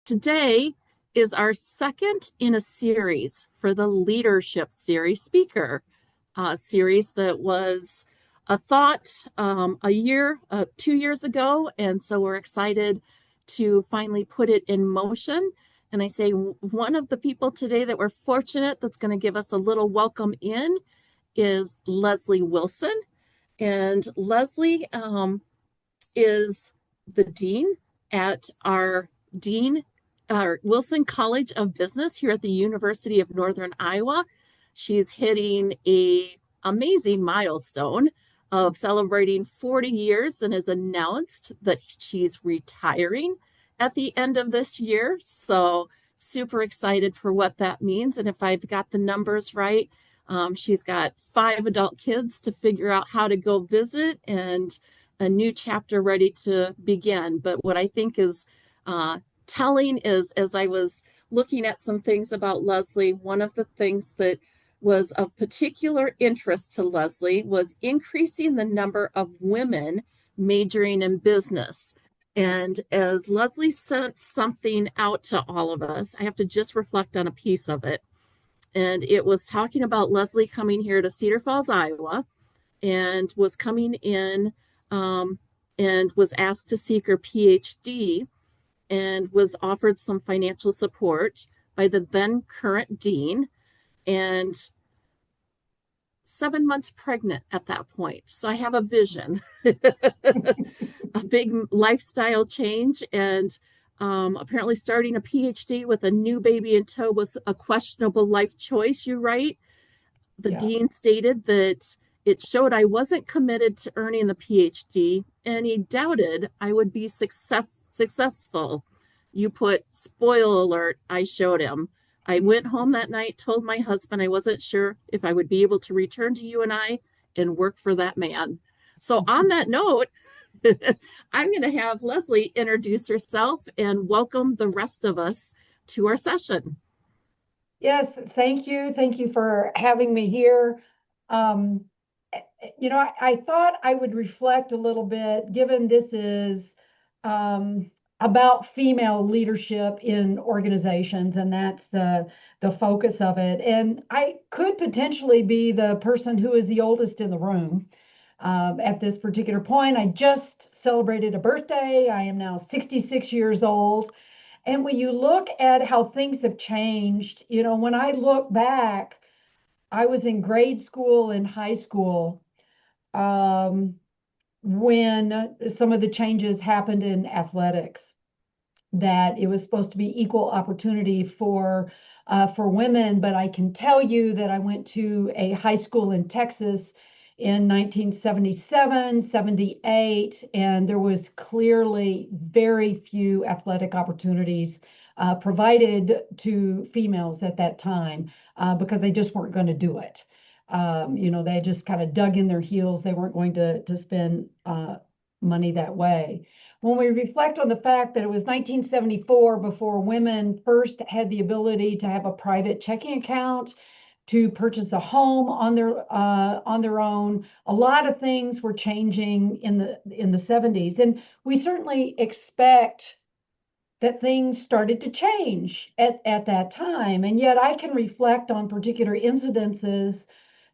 Today is our second in a series for the Leadership Series Speaker, a series that was a thought 2 years ago. And so we're excited to finally put it in motion. And I say one of the people today that we're fortunate that's going to give us a little welcome in is Leslie Wilson. And Leslie is the dean at Dean our Wilson College of Business here at the University of Northern Iowa. She's hitting a amazing milestone of celebrating 40 years and has announced that she's retiring at the end of this year. So super excited for what that means. And if I've got the numbers right, she's got 5 adult kids to figure out how to go visit and a new chapter ready to begin. But what I think is telling is, as I was looking at some things about Leslie, one of the things that was of particular interest to Leslie was increasing the number of women majoring in business. And as Leslie sent something out to all of us, I have to just reflect on a piece of it. And it was talking about Leslie coming here to Cedar Falls, Iowa, and was coming in and was asked to seek her PhD and was offered some financial support by the then current dean, and 7 months pregnant at that point. So I have a vision, a big lifestyle change. And apparently starting a PhD with a new baby in tow was a questionable life choice, you write. The Yeah. dean stated that it showed I wasn't committed to earning the PhD, and he doubted I would be successful. You put, spoil alert, I showed him. I went home that night, told my husband I wasn't sure if I would be able to return to UNI and work for that man. So, on that note, I'm going to have Leslie introduce herself and welcome the rest of us to our session. Yes, thank you. Thank you for having me here. Um, I thought I would reflect a little bit, given this is about female leadership in organizations, and that's the focus of it. And I could potentially be the person who is the oldest in the room. At this particular point, I just celebrated a birthday. I am now 66 years old. And when you look at how things have changed, when I look back, I was in grade school and high school um, when some of the changes happened in athletics, that it was supposed to be equal opportunity for women. But I can tell you that I went to a high school in Texas in 1977, 78, and there was clearly very few athletic opportunities provided to females at that time because they just weren't going to do it. They just kind of dug in their heels. They weren't going to spend money that way. When we reflect on the fact that it was 1974 before women first had the ability to have a private checking account, to purchase a home on their own, a lot of things were changing in the 70s, and we certainly expect that things started to change at that time. And yet I can reflect on particular incidences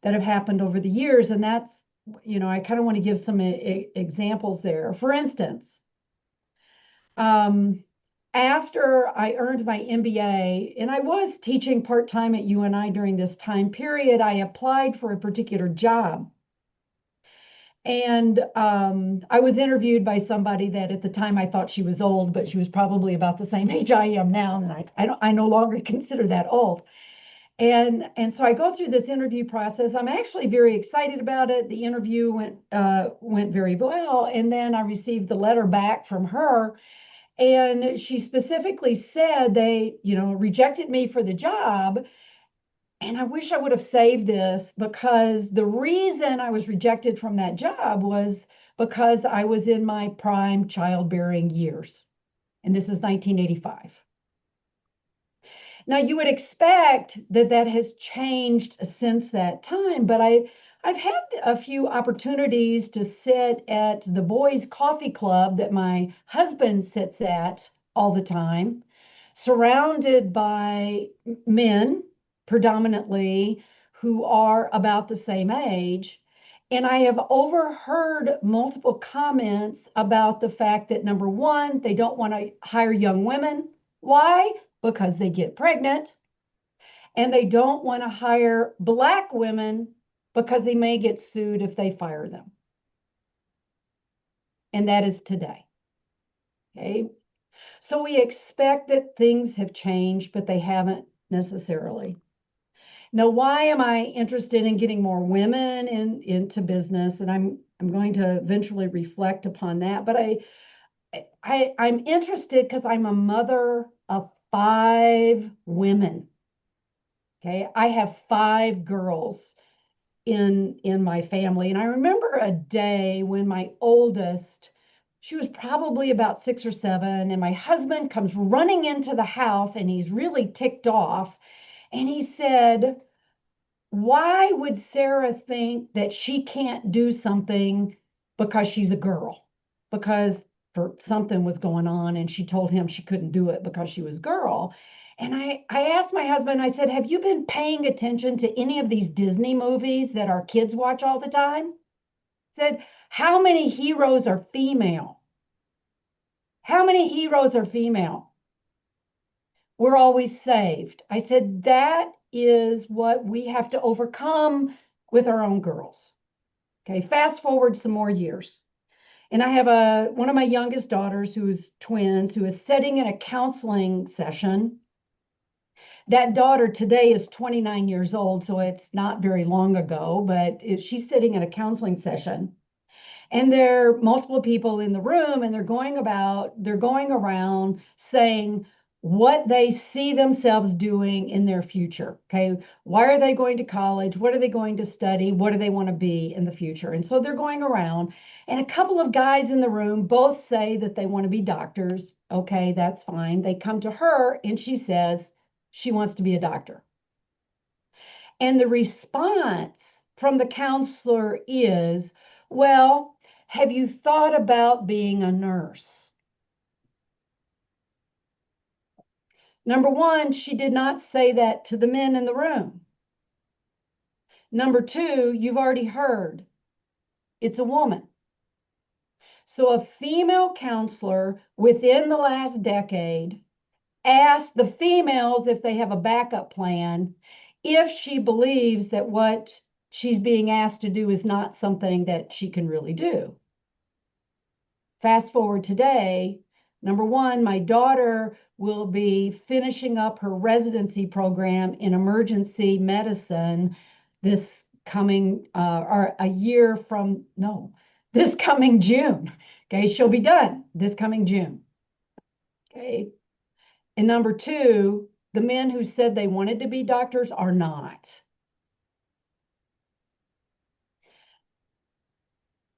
that have happened over the years, and that's, I kind of want to give some examples there. For instance, after I earned my MBA, and I was teaching part-time at UNI during this time period, I applied for a particular job. And I was interviewed by somebody that at the time I thought she was old, but she was probably about the same age I am now. And I no longer consider that old. And so I go through this interview process. I'm actually very excited about it. The interview went very well. And then I received the letter back from her. And she specifically said they, rejected me for the job. And I wish I would have saved this, because the reason I was rejected from that job was because I was in my prime childbearing years. And this is 1985. Now, you would expect that that has changed since that time, but I've had a few opportunities to sit at the boys' coffee club that my husband sits at all the time, surrounded by men predominantly who are about the same age. And I have overheard multiple comments about the fact that number one, they don't want to hire young women. Why? Because they get pregnant. And they don't want to hire Black women because they may get sued if they fire them. And that is today. Okay. So we expect that things have changed, but they haven't necessarily. Now, why am I interested in getting more women into business? And I'm going to eventually reflect upon that. But I'm interested because I'm a mother of 5 women. Okay, I have 5 girls in my family, and I remember a day when my oldest, she was probably about 6 or 7, and my husband comes running into the house, and he's really ticked off, and he said, why would Sarah think that she can't do something because she's a girl? Because for something was going on and she told him she couldn't do it because she was a girl. And I asked my husband, I said, have you been paying attention to any of these Disney movies that our kids watch all the time? I said, how many heroes are female? How many heroes are female? We're always saved. I said, that is what we have to overcome with our own girls. Okay, fast forward some more years. And I have one of my youngest daughters who's twins who is sitting in a counseling session. That daughter today is 29 years old, so it's not very long ago, but she's sitting in a counseling session. And there are multiple people in the room, and they're going around saying what they see themselves doing in their future. Okay. Why are they going to college? What are they going to study? What do they want to be in the future? And so they're going around, and a couple of guys in the room both say that they want to be doctors. Okay, that's fine. They come to her, and she says she wants to be a doctor. And the response from the counselor is, well, have you thought about being a nurse? Number one, she did not say that to the men in the room. Number two, you've already heard it's a woman. So a female counselor within the last decade asked the females if they have a backup plan if she believes that what she's being asked to do is not something that she can really do. Fast forward today, number one, my daughter will be finishing up her residency program in emergency medicine this coming, or a year from, no, this coming June. Okay, she'll be done this coming June. Okay. And number two, the men who said they wanted to be doctors are not.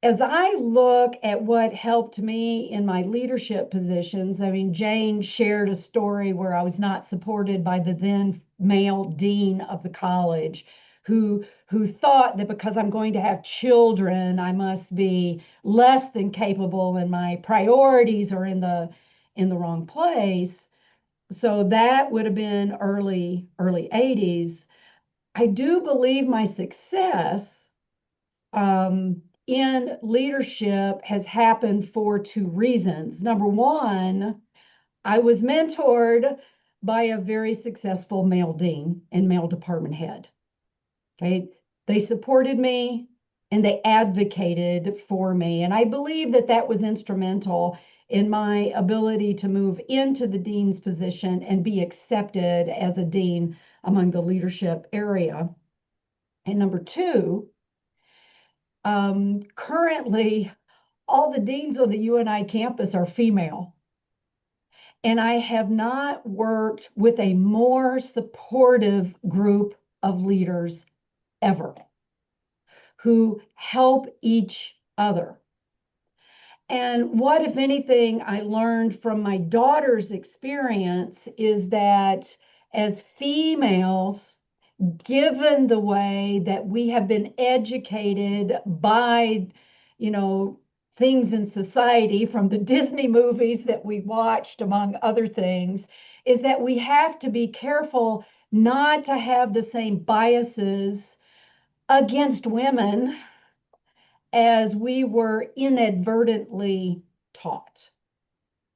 As I look at what helped me in my leadership positions, I mean, Jane shared a story where I was not supported by the then male dean of the college who thought that because I'm going to have children, I must be less than capable and my priorities are in the wrong place. So that would have been early 80s. I do believe my success in leadership has happened for 2 reasons. Number one, I was mentored by a very successful male dean and male department head. Okay, they supported me and they advocated for me. And I believe that that was instrumental in my ability to move into the dean's position and be accepted as a dean among the leadership area. And number two, currently, all the deans on the UNI campus are female. And I have not worked with a more supportive group of leaders ever who help each other. And what, if anything, I learned from my daughter's experience is that as females, given the way that we have been educated by, things in society from the Disney movies that we watched, among other things, is that we have to be careful not to have the same biases against women as we were inadvertently taught.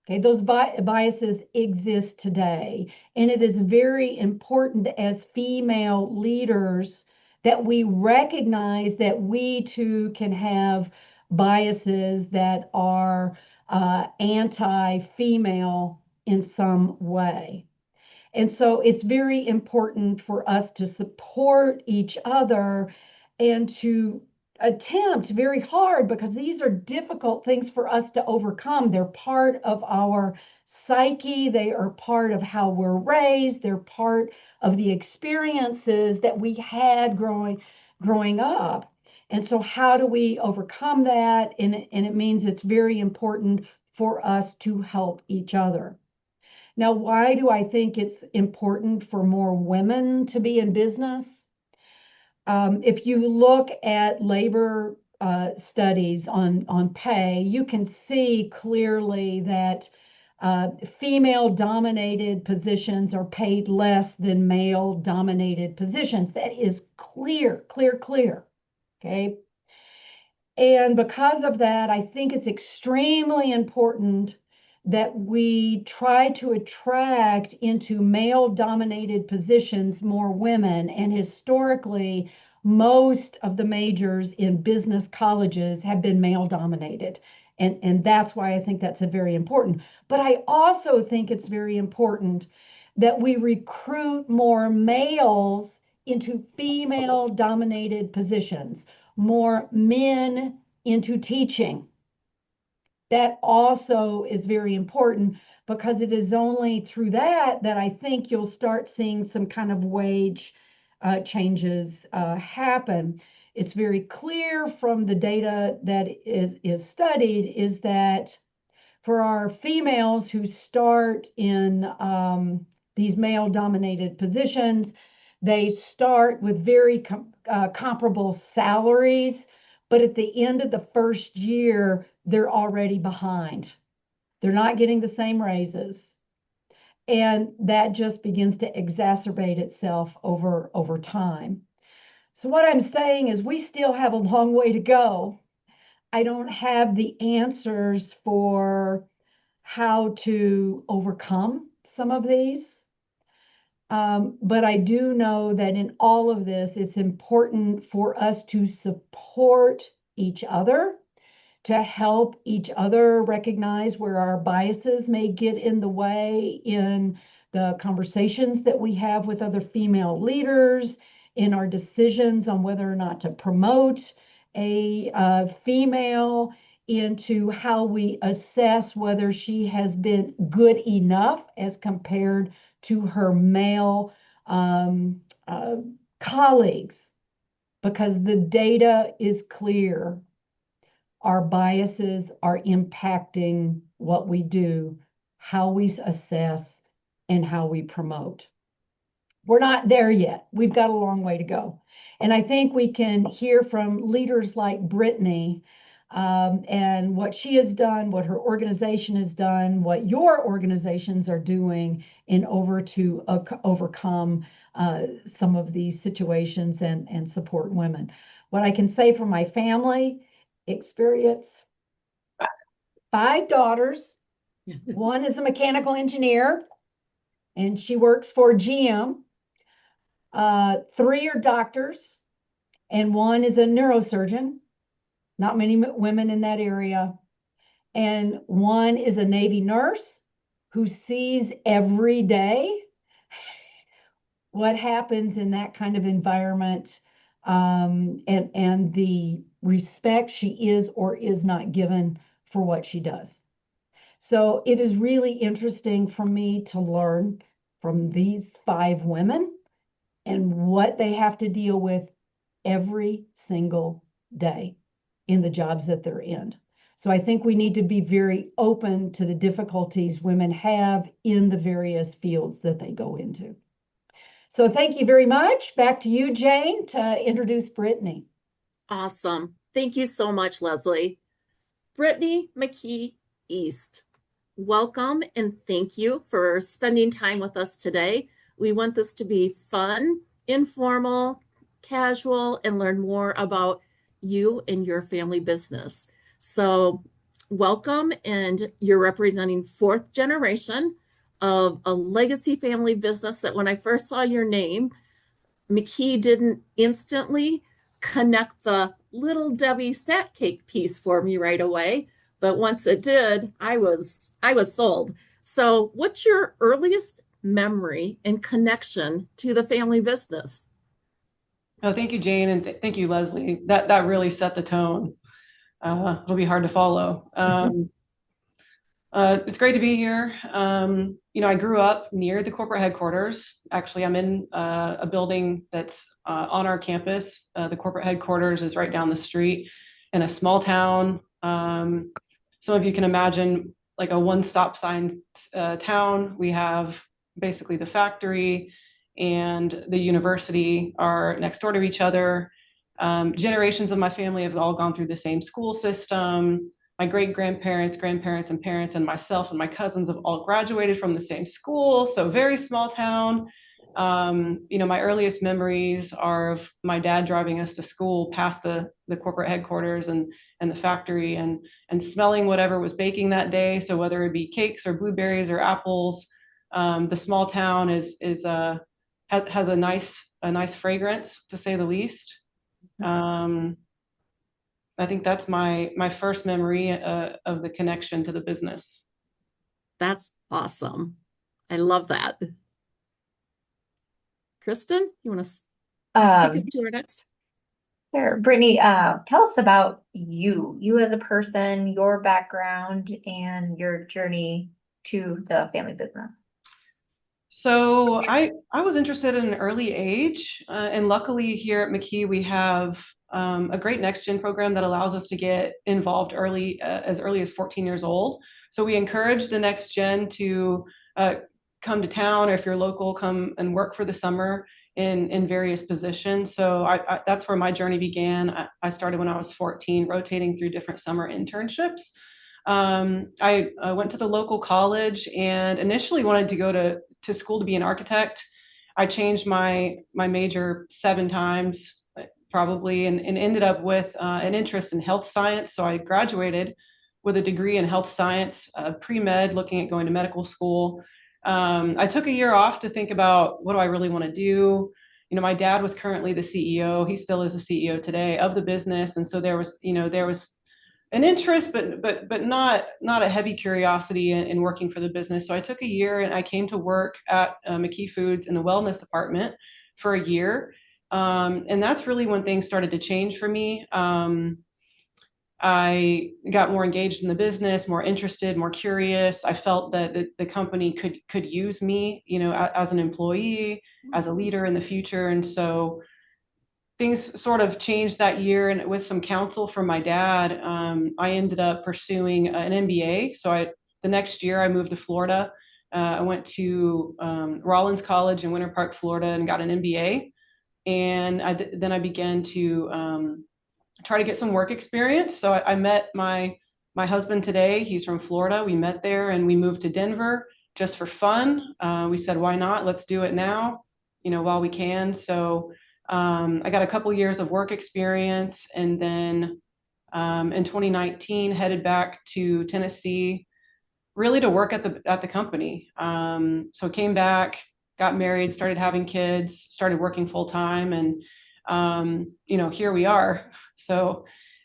Okay, those biases exist today, and it is very important as female leaders that we recognize that we too can have biases that are anti-female in some way. And so it's very important for us to support each other and to attempt very hard, because these are difficult things for us to overcome. They're part of our psyche, they are part of how we're raised, they're part of the experiences that we had growing up. And so how do we overcome that? And it means it's very important for us to help each other. Now, why do I think it's important for more women to be in business? If you look at labor studies on pay, you can see clearly that female-dominated positions are paid less than male-dominated positions. That is clear, clear, clear. Okay. And because of that, I think it's extremely important that we try to attract into male-dominated positions more women. And historically, most of the majors in business colleges have been male-dominated. And that's why I think that's a very important. But I also think it's very important that we recruit more males into female-dominated positions, more men into teaching. That also is very important, because it is only through that that I think you'll start seeing some kind of wage changes happen. It's very clear from the data that is studied is that for our females who start in these male-dominated positions, they start with very comparable salaries, but at the end of the first year, they're already behind. They're not getting the same raises. And that just begins to exacerbate itself over time. So what I'm saying is we still have a long way to go. I don't have the answers for how to overcome some of these. But I do know that in all of this, it's important for us to support each other, to help each other recognize where our biases may get in the way in the conversations that we have with other female leaders, in our decisions on whether or not to promote a female, into how we assess whether she has been good enough as compared to her male colleagues, because the data is clear. Our biases are impacting what we do, how we assess, and how we promote. We're not there yet. We've got a long way to go. And I think we can hear from leaders like Brittany and what she has done, what her organization has done, what your organizations are doing in order to overcome some of these situations and support women. What I can say from my family experience, 5 daughters. One is a mechanical engineer, and she works for GM. 3 are doctors, and 1 is a neurosurgeon. Not many women in that area. And 1 is a Navy nurse who sees every day what happens in that kind of environment, and the respect she is or is not given for what she does. So it is really interesting for me to learn from these 5 women and what they have to deal with every single day in the jobs that they're in. So I think we need to be very open to the difficulties women have in the various fields that they go into. So thank you very much. Back to you, Jane, to introduce Brittany. Awesome. Thank you so much, Leslie. Brittany McKee East. Welcome and thank you for spending time with us today. We want this to be fun, informal, casual, and learn more about you and your family business. So, welcome, and you're representing fourth generation of a legacy family business that when I first saw your name, McKee didn't instantly connect the little Debbie snack cake piece for me right away, but once it did, I was sold. So, what's your earliest memory and connection to the family business? Oh, thank you, Jane, and thank you, Leslie. That really set the tone. It'll be hard to follow. It's great to be here. I grew up near the corporate headquarters. Actually, I'm in a building that's on our campus. The corporate headquarters is right down the street in a small town. Some of you can imagine like a one-stop sign town. We have basically the factory and the university are next door to each other. Generations of my family have all gone through the same school system. My great grandparents, grandparents, and parents, and myself and my cousins have all graduated from the same school. So very small town. My earliest memories are of my dad driving us to school past the corporate headquarters and the factory and smelling whatever was baking that day. So whether it be cakes or blueberries or apples, the small town has a nice fragrance, to say the least. I think that's my first memory of the connection to the business. That's awesome. I love that. Kristen, you want to take us Um, to our next? sure. Brittany, tell us about you as a person, your background, and your journey to the family business. So I was interested in an early age, and luckily here at McKee we have a great next gen program that allows us to get involved as early as 14 years old. So we encourage the next gen to come to town, or if you're local, come and work for the summer in various positions. So that's where my journey began. I started when I was 14, rotating through different summer internships. I went to the local college and initially wanted to go to school to be an architect. I changed my major 7 times probably and ended up with an interest in health science. So I graduated with a degree in health science, pre-med, looking at going to medical school. I took a year off to think about what do I really want to do. My dad was currently the CEO. He still is the CEO today of the business. And so there was an interest, but not a heavy curiosity in working for the business. So I took a year and I came to work at McKee Foods in the wellness department for a year. And that's really when things started to change for me. I got more engaged in the business, more interested, more curious. I felt that the company could use me, as an employee, as a leader in the future. And so things sort of changed that year, and with some counsel from my dad, I ended up pursuing an MBA. So the next year I moved to Florida. I went to Rollins College in Winter Park, Florida, and got an MBA. And then I began to try to get some work experience. So I met my husband today. He's from Florida. We met there and we moved to Denver just for fun. We said, why not? Let's do it now, while we can. So I got a couple years of work experience, and then in 2019 headed back to Tennessee, really to work at the company. So came back, got married, started having kids, started working full time, and here we are. So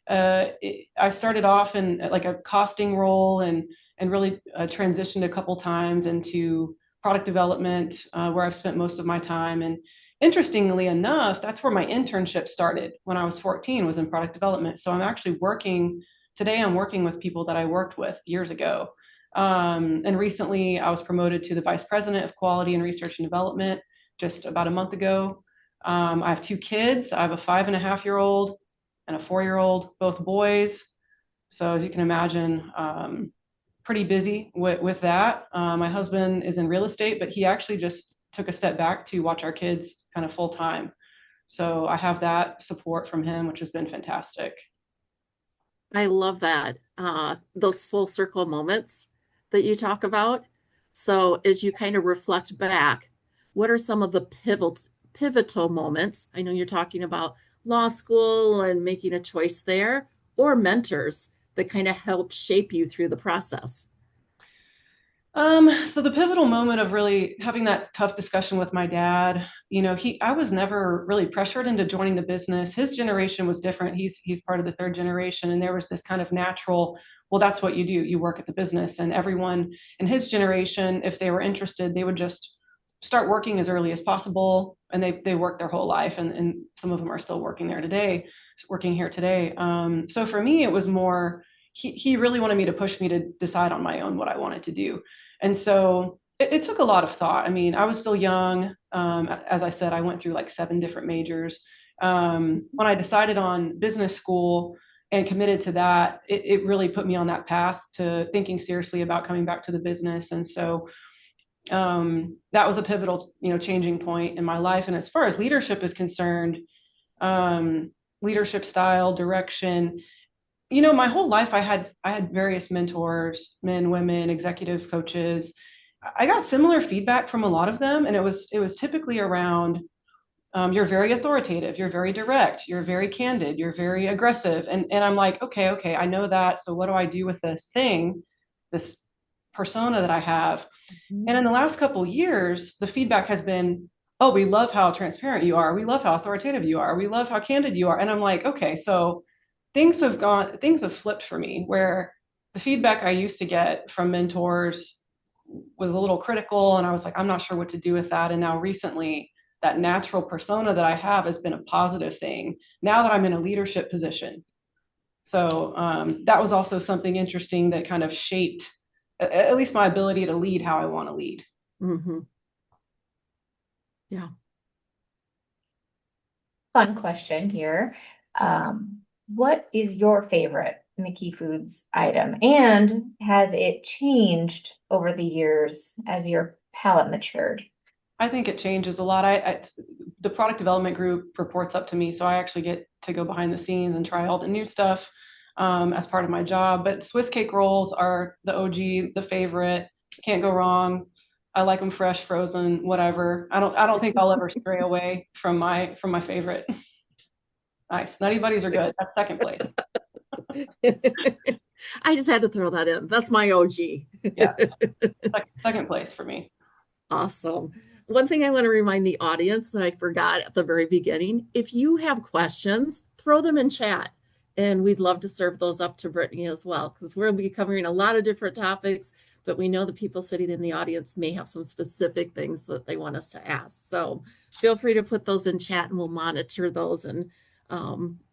I started off in like a costing role and really transitioned a couple times into product development, where I've spent most of my time. And interestingly enough, that's where my internship started when I was 14, was in product development. So today I'm working with people that I worked with years ago. And recently I was promoted to the vice president of quality and research and development just about a month ago. I have 2 kids. I have a 5.5-year-old and a 4-year-old, both boys. So as you can imagine, pretty busy with that. My husband is in real estate, but he actually just took a step back to watch our kids kind of full time. So I have that support from him, which has been fantastic. I love that. Those full circle moments that you talk about. So as you kind of reflect back, what are some of the pivotal moments? I know you're talking about law school and making a choice there, or mentors that kind of helped shape you through the process. So the pivotal moment of really having that tough discussion with my dad, I was never really pressured into joining the business. His generation was different. He's part of the third generation, and there was this kind of natural, well, that's what you do. You work at the business, and everyone in his generation, if they were interested, they would just start working as early as possible, and they worked their whole life, and some of them are still working here today. So for me, it was more. He really wanted me to push me to decide on my own what I wanted to do. And so it took a lot of thought. I mean, I was still young. As I said, I went through like 7 different majors. When I decided on business school and committed to that, it really put me on that path to thinking seriously about coming back to the business. And so that was a pivotal, changing point in my life. And as far as leadership is concerned, leadership style, direction, my whole life I had various mentors, men, women, executive coaches. I got similar feedback from a lot of them, and it was typically around you're very authoritative, you're very direct, you're very candid, you're very aggressive, and I'm like, okay, I know that. So what do I do with this persona that I have? And in the last couple of years, the feedback has been, oh, we love how transparent you are, we love how authoritative you are, we love how candid you are, and I'm like, okay, so things have flipped for me, where the feedback I used to get from mentors was a little critical, and I was like, I'm not sure what to do with that. And now recently, that natural persona that I have has been a positive thing now that I'm in a leadership position. So that was also something interesting that kind of shaped at least my ability to lead how I want to lead. Mm-hmm. Yeah. Fun question here. What is your favorite McKee Foods item? And has it changed over the years as your palate matured? I think it changes a lot. The product development group reports up to me, so I actually get to go behind the scenes and try all the new stuff as part of my job. But Swiss cake rolls are the OG, the favorite. Can't go wrong. I like them fresh, frozen, whatever. I don't think I'll ever stray away from my favorite. Nice. Nutty Buddies are good. That's second place. I just had to throw that in. That's my OG. Yeah. Second place for me. Awesome. One thing I want to remind the audience that I forgot at the very beginning, if you have questions, throw them in chat. And we'd love to serve those up to Brittany as well, because we'll be covering a lot of different topics, but we know the people sitting in the audience may have some specific things that they want us to ask. So feel free to put those in chat and we'll monitor those and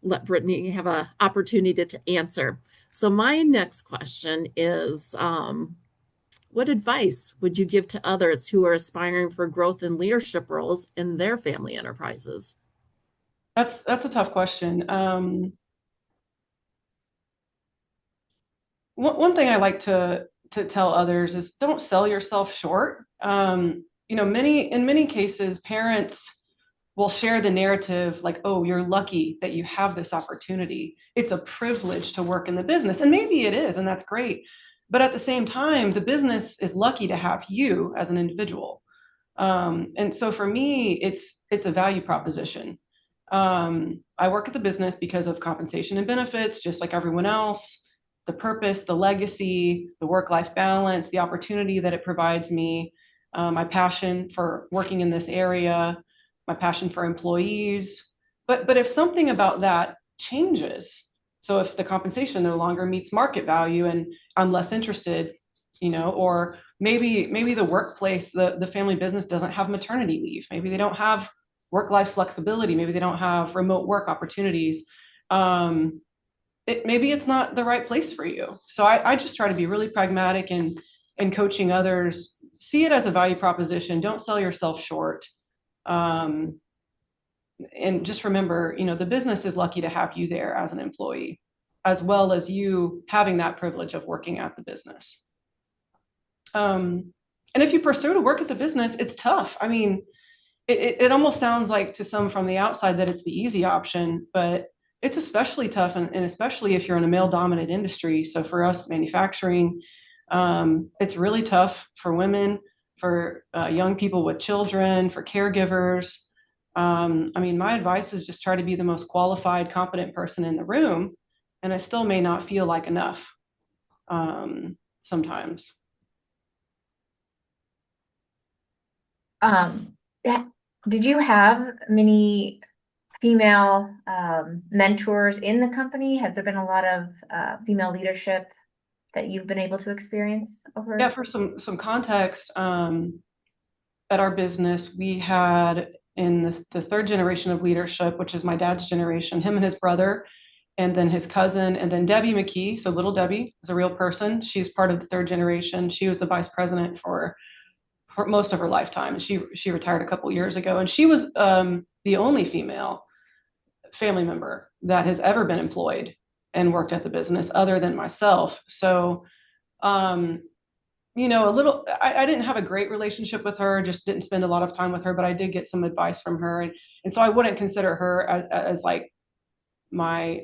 let Brittany have an opportunity to answer. So my next question is, what advice would you give to others who are aspiring for growth in leadership roles in their family enterprises? That's a tough question. One thing I like to tell others is don't sell yourself short. In many cases, parents will share the narrative like, oh, you're lucky that you have this opportunity. It's a privilege to work in the business. And maybe it is, and that's great. But at the same time, the business is lucky to have you as an individual. And so for me, it's a value proposition. I work at the business because of compensation and benefits, just like everyone else, the purpose, the legacy, the work-life balance, the opportunity that it provides me, my passion for working in this area, my passion for employees. But if something about that changes, so if the compensation no longer meets market value and I'm less interested, or maybe the workplace, the family business doesn't have maternity leave, maybe they don't have work-life flexibility, maybe they don't have remote work opportunities. Maybe it's not the right place for you. So I just try to be really pragmatic and coaching others. See it as a value proposition. Don't sell yourself short. And just remember, the business is lucky to have you there as an employee, as well as you having that privilege of working at the business. And if you pursue to work at the business, it's tough. I mean, it almost sounds like to some from the outside that it's the easy option, but it's especially tough, and especially if you're in a male-dominant industry. So for us, manufacturing, it's really tough for women, for young people with children, for caregivers. I mean, my advice is just try to be the most qualified, competent person in the room, and it still may not feel like enough sometimes. Um, that, did you have many female mentors in the company? Has there been a lot of female leadership that you've been able to experience over? Yeah, for some context, at our business, we had in the third generation of leadership, which is my dad's generation, him and his brother, and then his cousin, and then Debbie McKee. So little Debbie is a real person. She's part of the third generation. She was the vice president for most of her lifetime, and she retired a couple years ago. And she was the only female family member that has ever been employed and worked at the business, other than myself. So, you know, I didn't have a great relationship with her, just didn't spend a lot of time with her, but I did get some advice from her. And so I wouldn't consider her as like my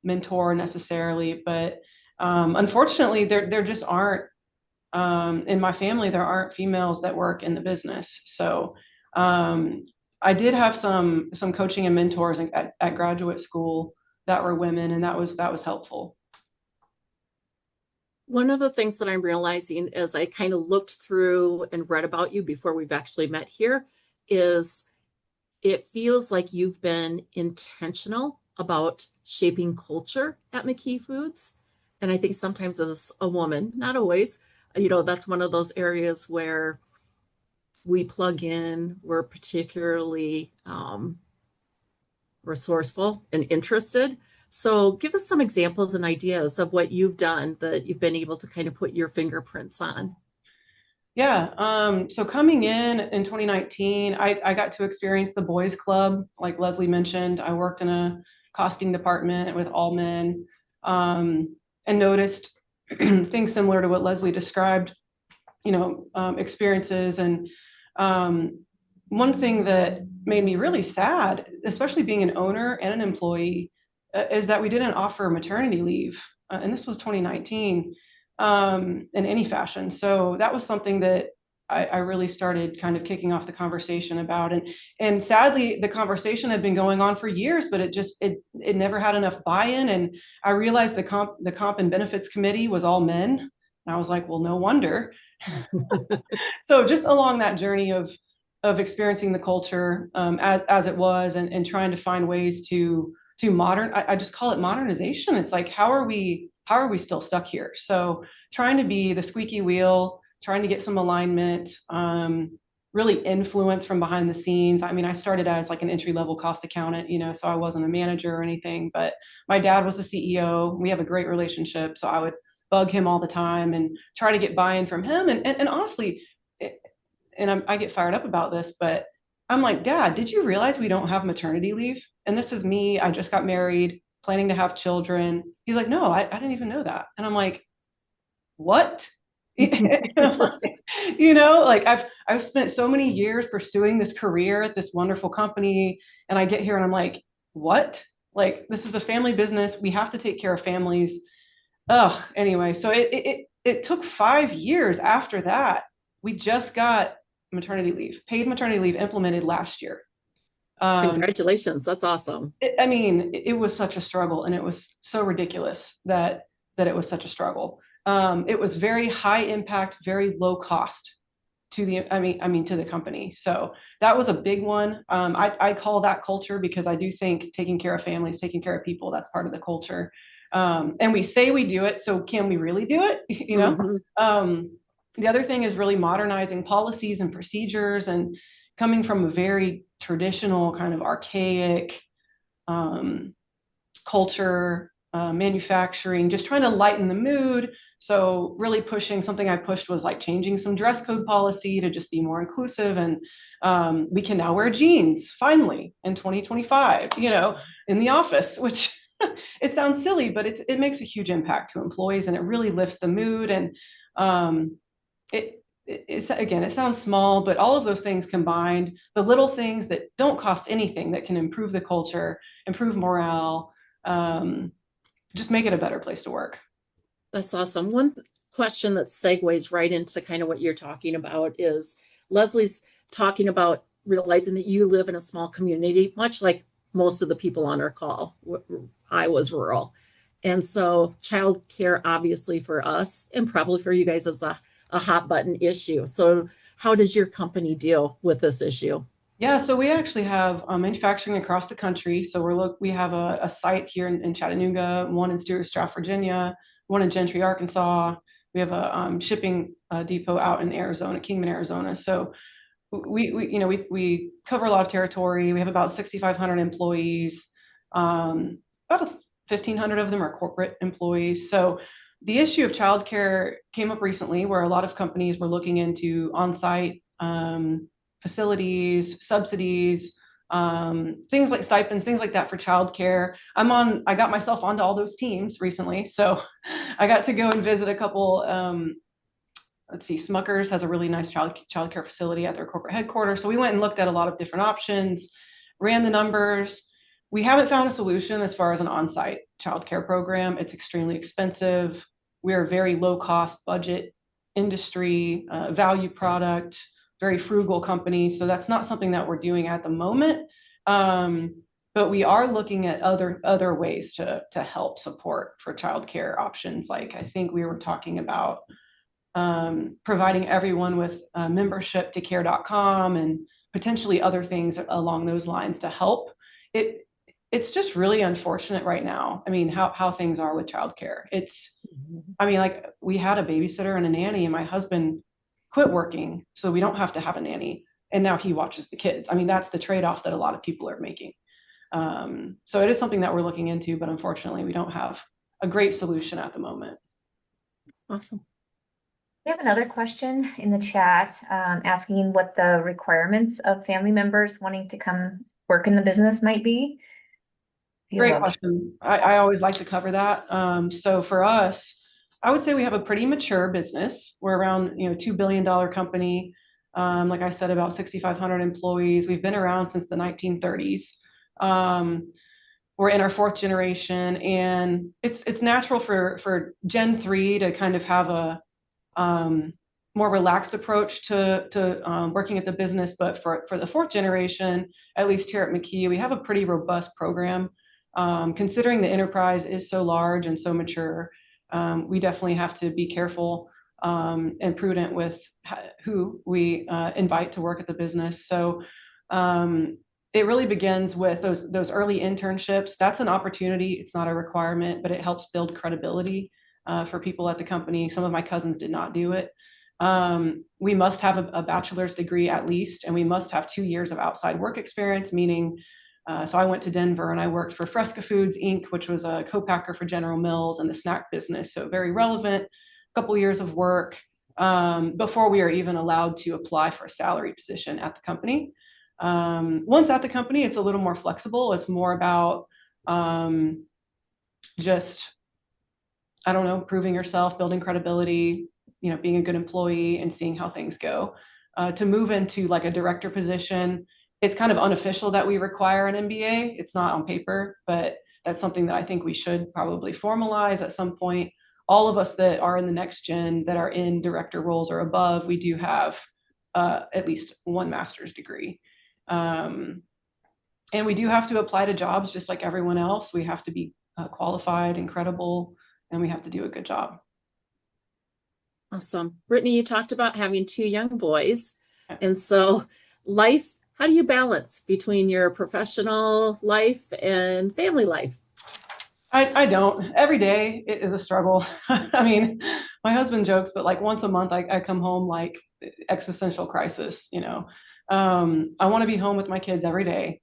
mentor necessarily, but unfortunately, there just aren't, in my family, there aren't females that work in the business. So I did have some coaching and mentors at graduate school that were women, and that was helpful. One of the things that I'm realizing as I kind of looked through and read about you before we've actually met here is it feels like you've been intentional about shaping culture at McKee Foods. And I think sometimes as a woman, not always, you know, that's one of those areas where we plug in, we're particularly resourceful and interested. So give us some examples and ideas of what you've done that you've been able to kind of put your fingerprints on. Yeah. So coming in 2019, I got to experience the boys club. Like Leslie mentioned, I worked in a costing department with all men, and noticed things similar to what Leslie described, you know, experiences. And one thing that made me really sad, especially being an owner and an employee, is that we didn't offer maternity leave. And this was 2019, in any fashion. So that was something that I really started kind of kicking off the conversation about. And sadly, the conversation had been going on for years, but it never had enough buy-in. And I realized the comp and benefits committee was all men. And I was like, well, no wonder. So just along that journey of experiencing the culture as it was, and trying to find ways to I just call it modernization. It's like, how are we still stuck here? So trying to be the squeaky wheel, trying to get some alignment, really influence from behind the scenes. I mean, I started as like an entry-level cost accountant, you know, so I wasn't a manager or anything, but my dad was the CEO. We have a great relationship. So I would bug him all the time and try to get buy-in from him. And honestly, I get fired up about this, but I'm like, Dad, did you realize we don't have maternity leave? And this is me. I just got married, planning to have children. He's like, no, I didn't even know that. And I'm like, what? You know, like I've spent so many years pursuing this career at this wonderful company, and I get here and I'm like, what? Like, this is a family business. We have to take care of families. Ugh. Anyway, so it took 5 years after that. We just got paid maternity leave implemented last year. Congratulations. That's awesome. I mean, it was such a struggle, and it was so ridiculous that it was such a struggle. It was very high impact, very low cost to the company. So that was a big one. I call that culture, because I do think taking care of families, taking care of people, that's part of the culture. And we say we do it. So can we really do it? You know? Mm-hmm. The other thing is really modernizing policies and procedures, and coming from a very traditional kind of archaic culture, manufacturing, just trying to lighten the mood. So really pushing, something I pushed was like changing some dress code policy to just be more inclusive. And we can now wear jeans finally in 2025, you know, in the office, which it sounds silly, but it makes a huge impact to employees, and it really lifts the mood. And it again, it sounds small, but all of those things combined, the little things that don't cost anything that can improve the culture, improve morale, just make it a better place to work. That's awesome. One question that segues right into kind of what you're talking about is Leslie's talking about realizing that you live in a small community, much like most of the people on our call. I was rural. And so childcare, obviously for us and probably for you guys, is a hot button issue. So how does your company deal with this issue? Yeah, so we actually have manufacturing across the country. So we have a site here in Chattanooga, one in Stewart-Straff, Virginia, one in Gentry, Arkansas. We have a shipping depot out in Arizona, Kingman, Arizona. So we cover a lot of territory. We have about 6,500 employees. About 1,500 of them are corporate employees. So the issue of childcare came up recently, where a lot of companies were looking into on-site facilities, subsidies, things like stipends, things like that for childcare. I got myself onto all those teams recently. So I got to go and visit a couple. Let's see, Smucker's has a really nice childcare facility at their corporate headquarters. So we went and looked at a lot of different options, ran the numbers. We haven't found a solution as far as an on-site childcare program. It's extremely expensive. We're a very low-cost budget industry, value product, very frugal company. So that's not something that we're doing at the moment. But we are looking at other ways to help support for childcare options. Like I think we were talking about providing everyone with a membership to care.com and potentially other things along those lines to help. It's just really unfortunate right now. I mean, how things are with childcare. I mean, like we had a babysitter and a nanny, and my husband quit working so we don't have to have a nanny, and now he watches the kids. I mean, that's the trade-off that a lot of people are making. So it is something that we're looking into, but unfortunately we don't have a great solution at the moment. Awesome. We have another question in the chat asking what the requirements of family members wanting to come work in the business might be. Great question. I always like to cover that. So for us, I would say we have a pretty mature business. We're around, $2 billion company. Like I said, about 6,500 employees. We've been around since the 1930s. We're in our fourth generation, and it's natural for Gen 3 to kind of have a more relaxed approach to working at the business. But for the fourth generation, at least here at McKee, we have a pretty robust program. Considering the enterprise is so large and so mature, we definitely have to be careful and prudent with who we invite to work at the business. So it really begins with those early internships. That's an opportunity. It's not a requirement, but it helps build credibility for people at the company. Some of my cousins did not do it. We must have a bachelor's degree at least, and we must have 2 years of outside work experience, meaning so I went to Denver and I worked for Fresca Foods, Inc., which was a co-packer for General Mills and the snack business. So very relevant, a couple years of work before we are even allowed to apply for a salary position at the company. Once at the company, it's a little more flexible. It's more about just, I don't know, proving yourself, building credibility, being a good employee and seeing how things go. To move into like a director position, it's kind of unofficial that we require an MBA. It's not on paper, but that's something that I think we should probably formalize at some point. All of us that are in the next gen that are in director roles or above, we do have at least one master's degree. And we do have to apply to jobs just like everyone else. We have to be qualified and credible, and we have to do a good job. Awesome. Brittany, you talked about having 2 young boys. And so how do you balance between your professional life and family life? I don't. Every day it is a struggle. I mean, my husband jokes, but like once a month I come home like existential crisis, I want to be home with my kids every day.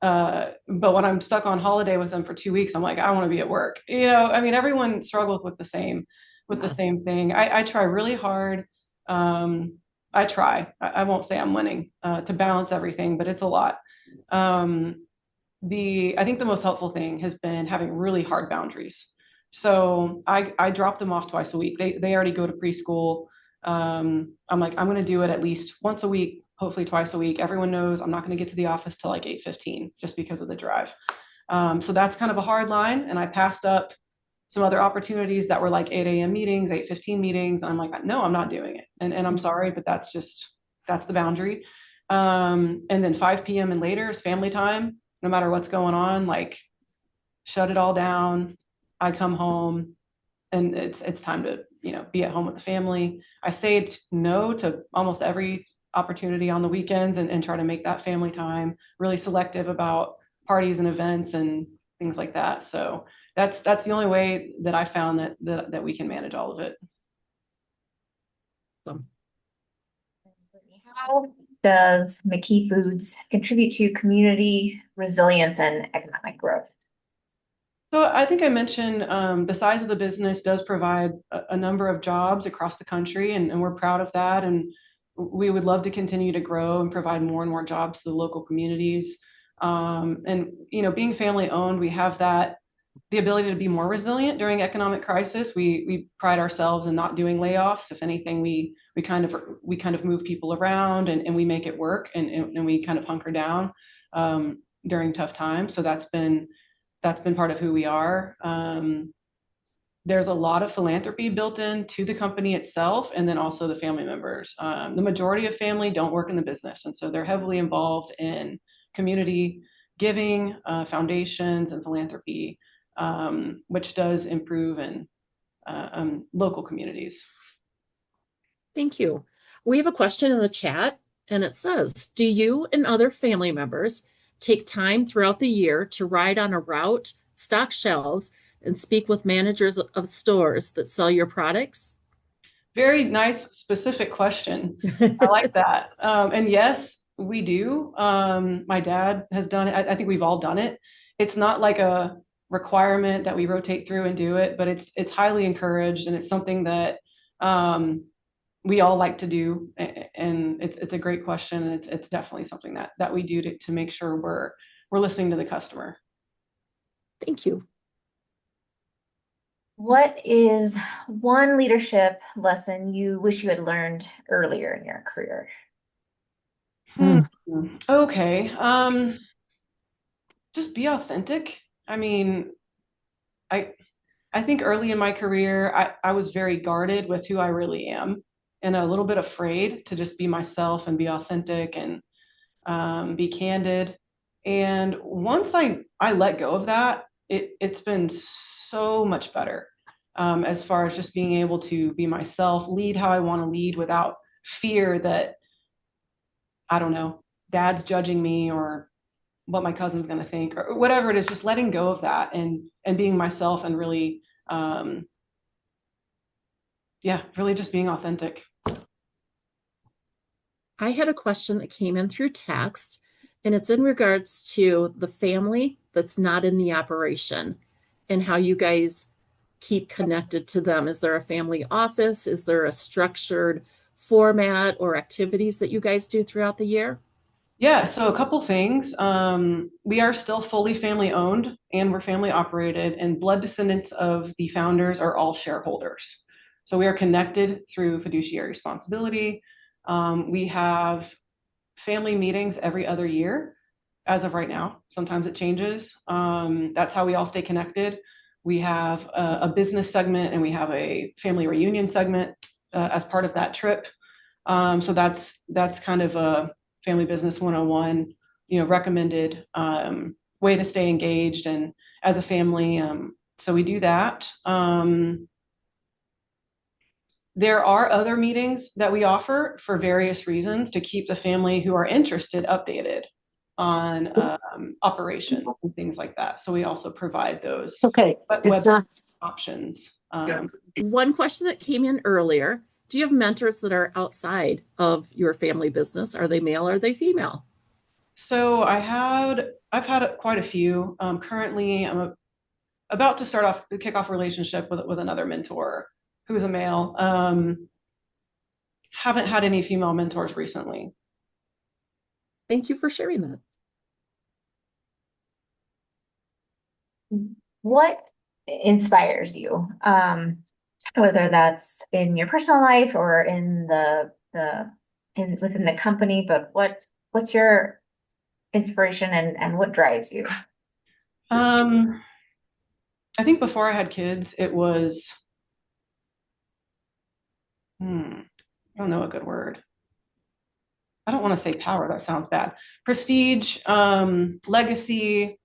But when I'm stuck on holiday with them for 2 weeks, I'm like, I want to be at work. I mean, everyone struggles with the same thing. I try really hard. I try. I won't say I'm winning to balance everything, but it's a lot. I think the most helpful thing has been having really hard boundaries. So I drop them off twice a week. They already go to preschool. I'm like, I'm going to do it at least once a week, hopefully twice a week. Everyone knows I'm not going to get to the office till like 8:15 just because of the drive. So that's kind of a hard line. And I passed up some other opportunities that were like 8 a.m. meetings, 8:15 meetings. And I'm like, no, I'm not doing it. And I'm sorry, but that's the boundary. And then 5 p.m. and later is family time. No matter what's going on, like shut it all down. I come home and it's time to, be at home with the family. I say no to almost every opportunity on the weekends and try to make that family time, really selective about parties and events and things like that. So that's the only way that I found that we can manage all of it. How does McKee Foods contribute to community resilience and economic growth? So I think I mentioned the size of the business does provide a number of jobs across the country, and we're proud of that. And we would love to continue to grow and provide more and more jobs to the local communities. And being family owned, we have the ability to be more resilient during economic crisis. We pride ourselves in not doing layoffs. If anything, we kind of move people around and we make it work, and we kind of hunker down during tough times. So that's been part of who we are. There's a lot of philanthropy built into the company itself, and then also the family members. The majority of family don't work in the business, and so they're heavily involved in community giving, foundations, and philanthropy, which does improve in local communities. Thank you. We have a question in the chat, and it says, do you and other family members take time throughout the year to ride on a route, stock shelves, and speak with managers of stores that sell your products? Very nice, specific question. I like that. And yes, we do. My dad has done it. I think we've all done it. It's not like a requirement that we rotate through and do it, but it's highly encouraged, and it's something that we all like to do. And it's a great question, and it's definitely something that we do to make sure we're listening to the customer. Thank you. What is one leadership lesson you wish you had learned earlier in your career? Okay. Just be authentic. I mean, I think early in my career, I was very guarded with who I really am, and a little bit afraid to just be myself and be authentic and be candid. And once I let go of that, it's been so much better, as far as just being able to be myself, lead how I want to lead without fear that, I don't know, dad's judging me or what my cousin's going to think or whatever it is. Just letting go of that and being myself and really, really just being authentic. I had a question that came in through text, and it's in regards to the family that's not in the operation and how you guys keep connected to them. Is there a family office? Is there a structured format or activities that you guys do throughout the year? Yeah, so a couple things. We are still fully family owned, and we're family operated, and blood descendants of the founders are all shareholders. So we are connected through fiduciary responsibility. We have family meetings every other year as of right now. Sometimes it changes. That's how we all stay connected. We have a business segment, and we have a family reunion segment as part of that trip. So that's kind of a family business 101, recommended way to stay engaged and as a family. So we do that. There are other meetings that we offer for various reasons to keep the family who are interested updated on operations and things like that. So we also provide those web options. One question that came in earlier, do you have mentors that are outside of your family business? Are they male or are they female? So I've had quite a few. Currently, I'm about to kick off a relationship with another mentor who's a male. Haven't had any female mentors recently. Thank you for sharing that. What inspires you? whether that's in your personal life or in within the company, but what's your inspiration and what drives you? Um, I think before I had kids, it was, I don't know a good word. I don't want to say power, that sounds bad. Prestige, legacy,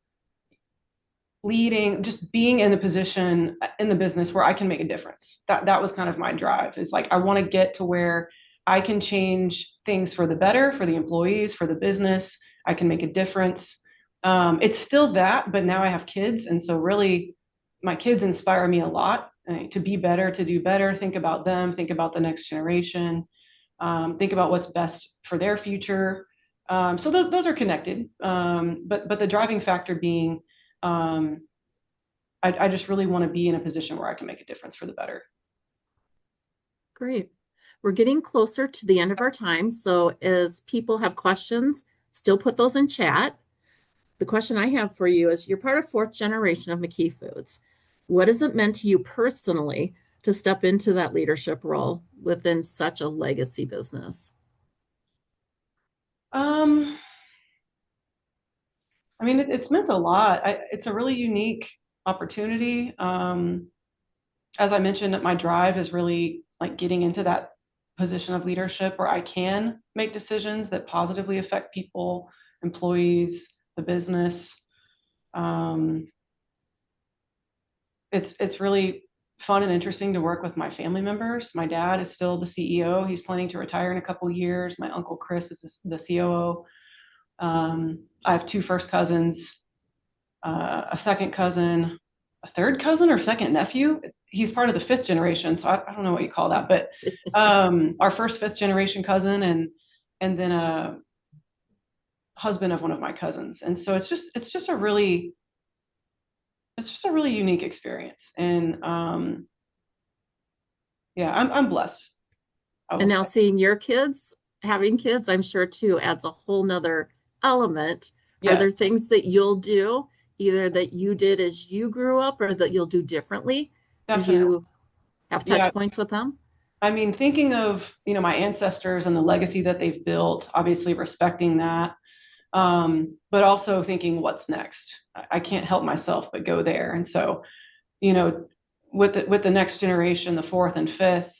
leading, just being in a position in the business where I can make a difference. That was kind of my drive. Is like I want to get to where I can change things for the better, for the employees, for the business. I can make a difference. It's still that, but now I have kids, and so really, my kids inspire me a lot to be better, to do better. Think about them. Think about the next generation. Think about what's best for their future. So those are connected. But the driving factor being I just really want to be in a position where I can make a difference for the better. Great. We're getting closer to the end of our time. So as people have questions, still put those in chat. The question I have for you is, you're part of fourth generation of McKee Foods. What has it meant to you personally to step into that leadership role within such a legacy business? I mean, it's meant a lot. It's a really unique opportunity. As I mentioned, my drive is really like getting into that position of leadership where I can make decisions that positively affect people, employees, the business. It's really fun and interesting to work with my family members. My dad is still the CEO. He's planning to retire in a couple of years. My uncle Chris is the COO. I have two first cousins, a second cousin, a third cousin or second nephew. He's part of the fifth generation, so I don't know what you call that, but our first fifth generation cousin, and then a husband of one of my cousins. And so it's just a really unique experience. And yeah, I'm blessed. And now seeing your kids, having kids, I'm sure too adds a whole nother element. Are there things that you'll do, either that you did as you grew up or that you'll do differently as you have touch points with them? I mean, thinking of, my ancestors and the legacy that they've built, obviously respecting that, but also thinking what's next. I can't help myself but go there. And so, with the next generation, the fourth and fifth,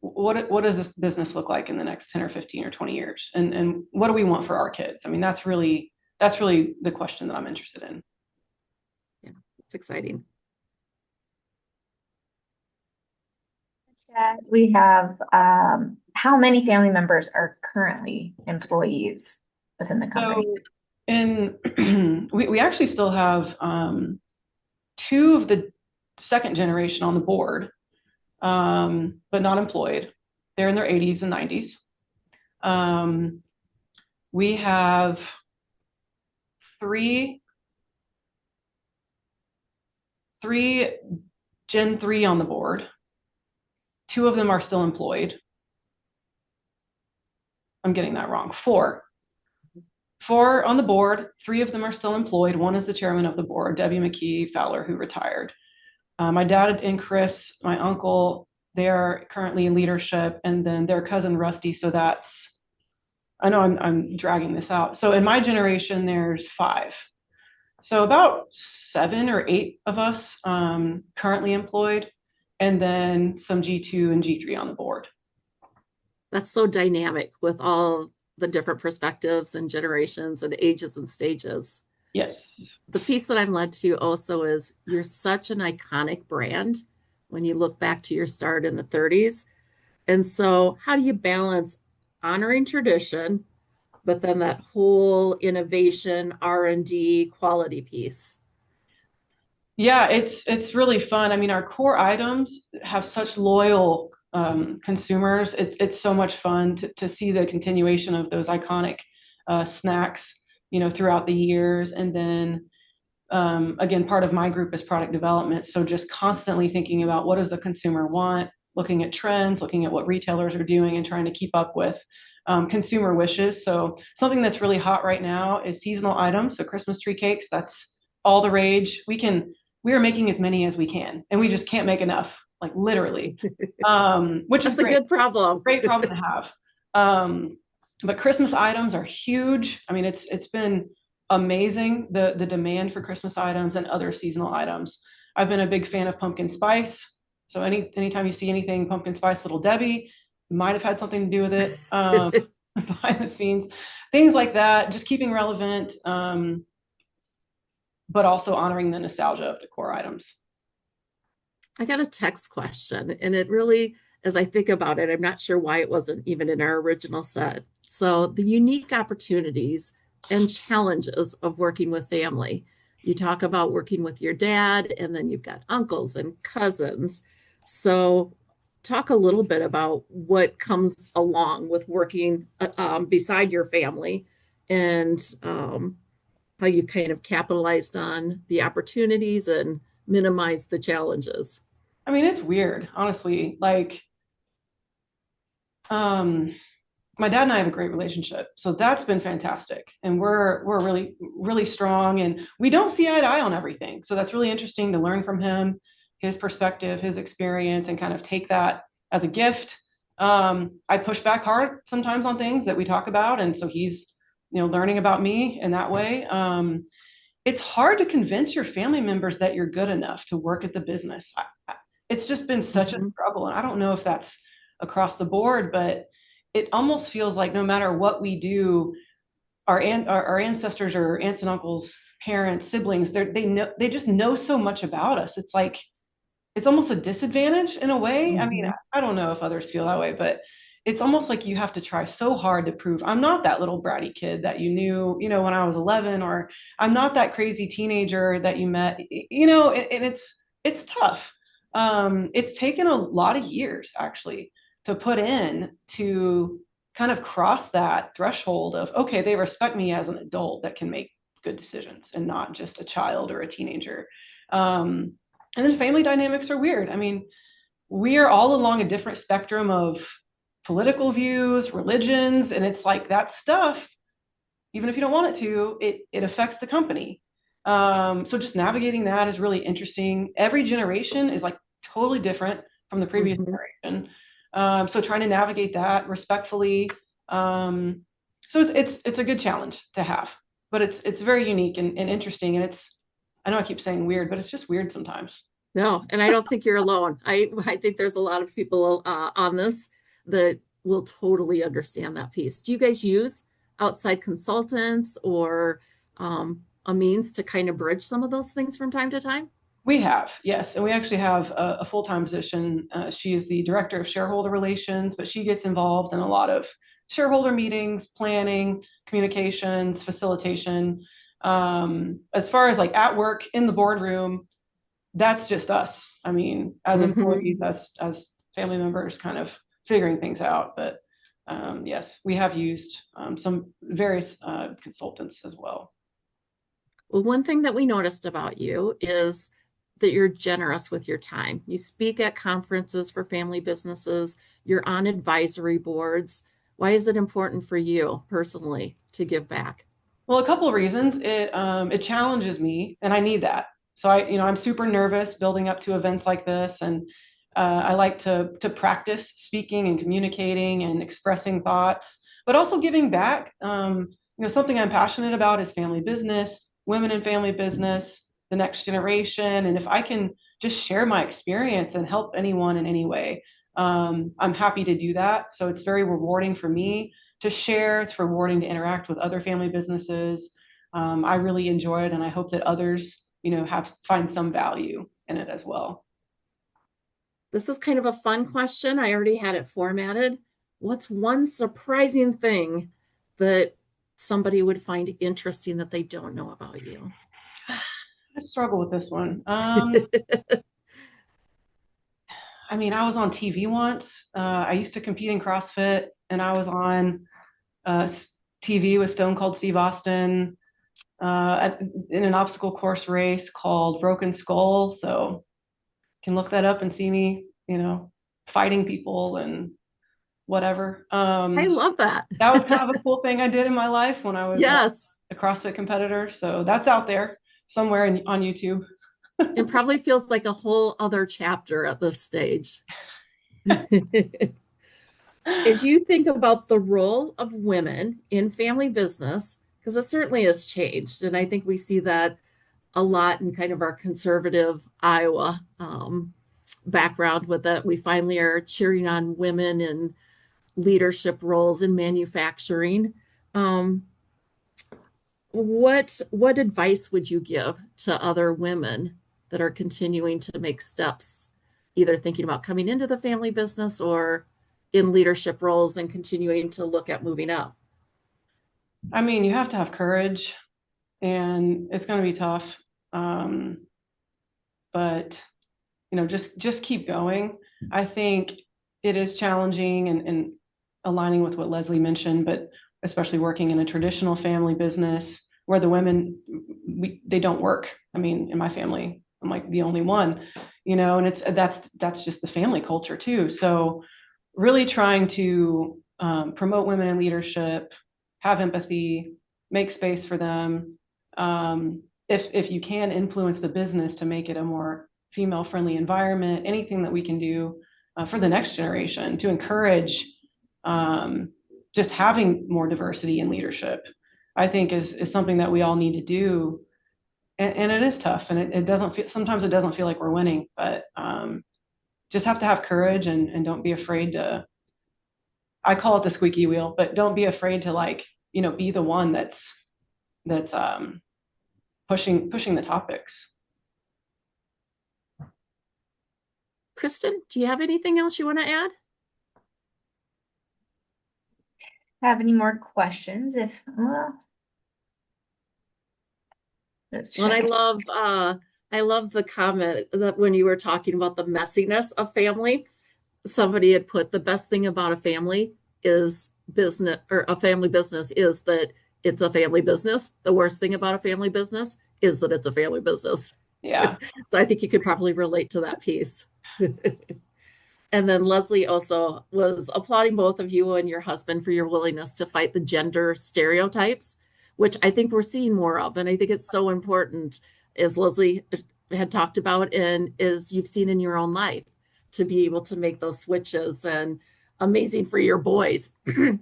what does this business look like in the next 10 or 15 or 20 years? And what do we want for our kids? I mean, that's really the question that I'm interested in. Yeah, it's exciting. We have how many family members are currently employees within the company? So, and we actually still have two of the second generation on the board, but not employed. They're in their 80s and 90s. We have three Gen 3 on the board. Two of them are still employed. I'm getting that wrong. Four on the board. Three of them are still employed. One is the chairman of the board, Debbie McKee Fowler, who retired. My dad and Chris, my uncle, they are currently in leadership, and then their cousin Rusty. So I know I'm dragging this out. So in my generation, there's 5. So about 7 or 8 of us currently employed, and then some G2 and G3 on the board. That's so dynamic with all the different perspectives and generations and ages and stages. Yes. The piece that I'm led to also is you're such an iconic brand when you look back to your start in the 30s. And so how do you balance honoring tradition, but then that whole innovation, R&D, quality piece? Yeah, it's really fun. I mean, our core items have such loyal consumers. It's so much fun to see the continuation of those iconic snacks, throughout the years. And then again, part of my group is product development. So just constantly thinking about what does the consumer want, looking at trends, looking at what retailers are doing, and trying to keep up with consumer wishes. So something that's really hot right now is seasonal items. So Christmas tree cakes, that's all the rage. We are making as many as we can, and we just can't make enough. like literally, which is That's a great. good problem. Great problem to have. But Christmas items are huge. I mean, it's been amazing, the demand for Christmas items and other seasonal items. I've been a big fan of pumpkin spice. So anytime you see anything pumpkin spice, Little Debbie might have had something to do with it. Behind the scenes, things like that, just keeping relevant, but also honoring the nostalgia of the core items. I got a text question, and it really, as I think about it, I'm not sure why it wasn't even in our original set. So, the unique opportunities and challenges of working with family. You talk about working with your dad, and then you've got uncles and cousins. So, talk a little bit about what comes along with working beside your family and how you've kind of capitalized on the opportunities and minimized the challenges. I mean, it's weird, honestly. Like, my dad and I have a great relationship, so that's been fantastic, and we're really really strong, and we don't see eye to eye on everything. So that's really interesting to learn from him, his perspective, his experience, and kind of take that as a gift. I push back hard sometimes on things that we talk about, and so he's learning about me in that way. It's hard to convince your family members that you're good enough to work at the business. It's just been such a struggle, and I don't know if that's across the board, but it almost feels like no matter what we do, our ancestors or aunts and uncles, parents, siblings, they just know so much about us. It's like it's almost a disadvantage in a way. I mean, I don't know if others feel that way, but it's almost like you have to try so hard to prove I'm not that little bratty kid that you knew, when I was 11, or I'm not that crazy teenager that you met, and it's tough. It's taken a lot of years actually to put in to kind of cross that threshold of, okay, they respect me as an adult that can make good decisions and not just a child or a teenager. And then family dynamics are weird. I mean, we are all along a different spectrum of political views, religions, and it's like that stuff, even if you don't want it to, it affects the company. So just navigating that is really interesting. Every generation is like totally different from the previous generation. So trying to navigate that respectfully. So it's a good challenge to have, but it's very unique and interesting. And I know I keep saying weird, but it's just weird sometimes. No, and I don't think you're alone. I think there's a lot of people on this that will totally understand that piece. Do you guys use outside consultants or a means to kind of bridge some of those things from time to time? We have, yes. And we actually have a full-time position. She is the director of shareholder relations, but she gets involved in a lot of shareholder meetings, planning, communications, facilitation. As far as like at work in the boardroom, that's just us. I mean, as employees, as family members, kind of figuring things out. But yes, we have used some various consultants as well. Well, one thing that we noticed about you is that you're generous with your time. You speak at conferences for family businesses. You're on advisory boards. Why is it important for you personally to give back? Well, a couple of reasons. It challenges me, and I need that. So I'm super nervous building up to events like this, and I like to practice speaking and communicating and expressing thoughts, but also giving back. Something I'm passionate about is family business, women in family business, the next generation, and if I can just share my experience and help anyone in any way, I'm happy to do that. So it's very rewarding for me to share. It's rewarding to interact with other family businesses. I really enjoy it, and I hope that others, find some value in it as well. This is kind of a fun question. I already had it formatted. What's one surprising thing that somebody would find interesting that they don't know about you? I struggle with this one. I mean, I was on TV once. I used to compete in CrossFit, and I was on TV with Stone Cold Steve Austin in an obstacle course race called Broken Skull. So you can look that up and see me, fighting people and whatever. I love that. That was kind of a cool thing I did in my life when I was Yes. a CrossFit competitor. So that's out there somewhere on YouTube. It probably feels like a whole other chapter at this stage. As you think about the role of women in family business, because it certainly has changed, and I think we see that a lot in kind of our conservative Iowa background with that. We finally are cheering on women in leadership roles in manufacturing. Um, what advice would you give to other women that are continuing to make steps, either thinking about coming into the family business or in leadership roles and continuing to look at moving up? I mean, you have to have courage, and it's going to be tough. But just keep going. I think it is challenging and aligning with what Leslie mentioned, but especially working in a traditional family business where the women, they don't work. I mean, in my family, I'm like the only one, and that's just the family culture too. So really trying to promote women in leadership, have empathy, make space for them. If you can influence the business to make it a more female friendly environment, anything that we can do for the next generation to encourage just having more diversity in leadership, I think is something that we all need to do. And it is tough, and it doesn't feel, sometimes it doesn't feel like we're winning, but just have to have courage and don't be afraid to, I call it the squeaky wheel, but don't be afraid to be the one that's pushing the topics. Kristen, do you have anything else you want to add? Have any more questions? Let's Well, check. I love the comment that when you were talking about the messiness of family, somebody had put the best thing about a family is business, or a family business is that it's a family business. The worst thing about a family business is that it's a family business. Yeah. So I think you could probably relate to that piece. And then Leslie also was applauding both of you and your husband for your willingness to fight the gender stereotypes, which I think we're seeing more of. And I think it's so important, as Leslie had talked about, and as you've seen in your own life, to be able to make those switches. And amazing for your boys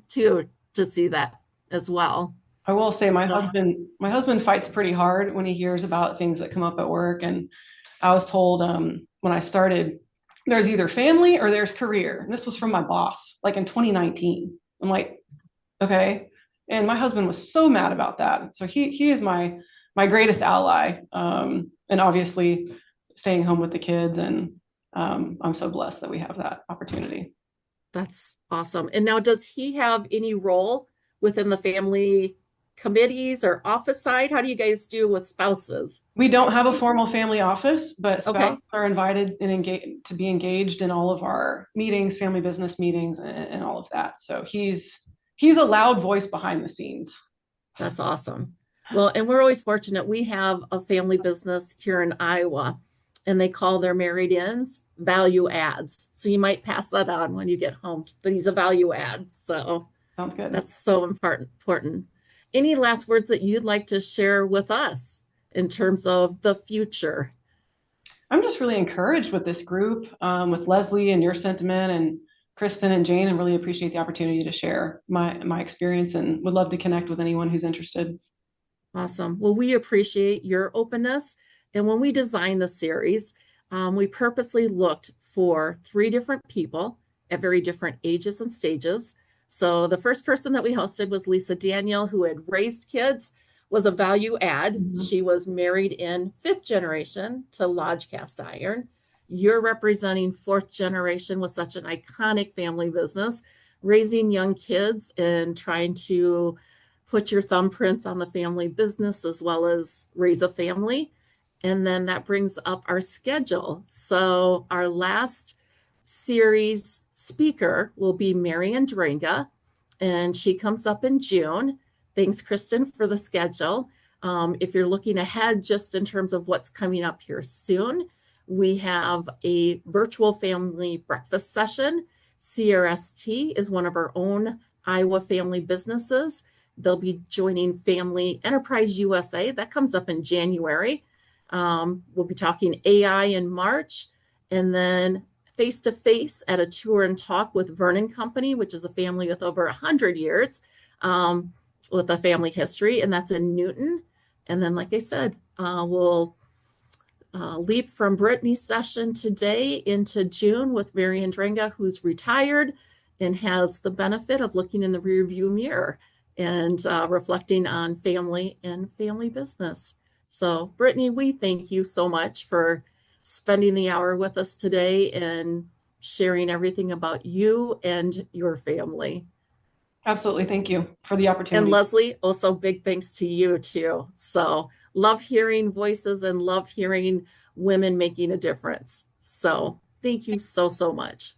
too, to see that as well. I will say my husband fights pretty hard when he hears about things that come up at work. And I was told when I started, there's either family or there's career. And this was from my boss, like in 2019. I'm like, okay. And my husband was so mad about that. So he is my greatest ally. And obviously staying home with the kids. And I'm so blessed that we have that opportunity. That's awesome. And now, does he have any role within the family committees or office side? How do you guys do with spouses? We don't have a formal family office, but spouses Okay. are invited and to be engaged in all of our meetings, family business meetings, and all of that. So he's a loud voice behind the scenes. That's awesome. Well, and we're always fortunate. We have a family business here in Iowa, and they call their married ins value adds. So you might pass that on when you get home, that he's a value add. So Sounds good. that's so important. Any last words that you'd like to share with us in terms of the future? I'm just really encouraged with this group, with Leslie and your sentiment, and Kristen and Jane, and really appreciate the opportunity to share my experience, and would love to connect with anyone who's interested. Awesome. Well, we appreciate your openness. And when we designed the series, we purposely looked for 3 different people at very different ages and stages. So the first person that we hosted was Lisa Daniel, who had raised kids, was a value add. Mm-hmm. She was married in 5th generation to Lodge Cast Iron. You're representing 4th generation with such an iconic family business, raising young kids and trying to put your thumbprints on the family business as well as raise a family. And then that brings up our schedule. So our last series speaker will be Marian Drenga, and she comes up in June. Thanks, Kristen, for the schedule. If you're looking ahead just in terms of what's coming up here soon, we have a virtual family breakfast session. CRST is one of our own Iowa family businesses. They'll be joining Family Enterprise USA. That comes up in January. We'll be talking AI in March, and then face-to-face at a tour and talk with Vernon Company, which is a family with over 100 years with a family history, and that's in Newton. And then, like I said, we'll leap from Brittany's session today into June with Mary Andrenga, who's retired and has the benefit of looking in the rearview mirror and reflecting on family and family business. So, Brittany, we thank you so much for spending the hour with us today and sharing everything about you and your family. Absolutely. Thank you for the And opportunity. Leslie, also big thanks to you too. So love hearing voices and love hearing women making a difference. So thank you so, so much.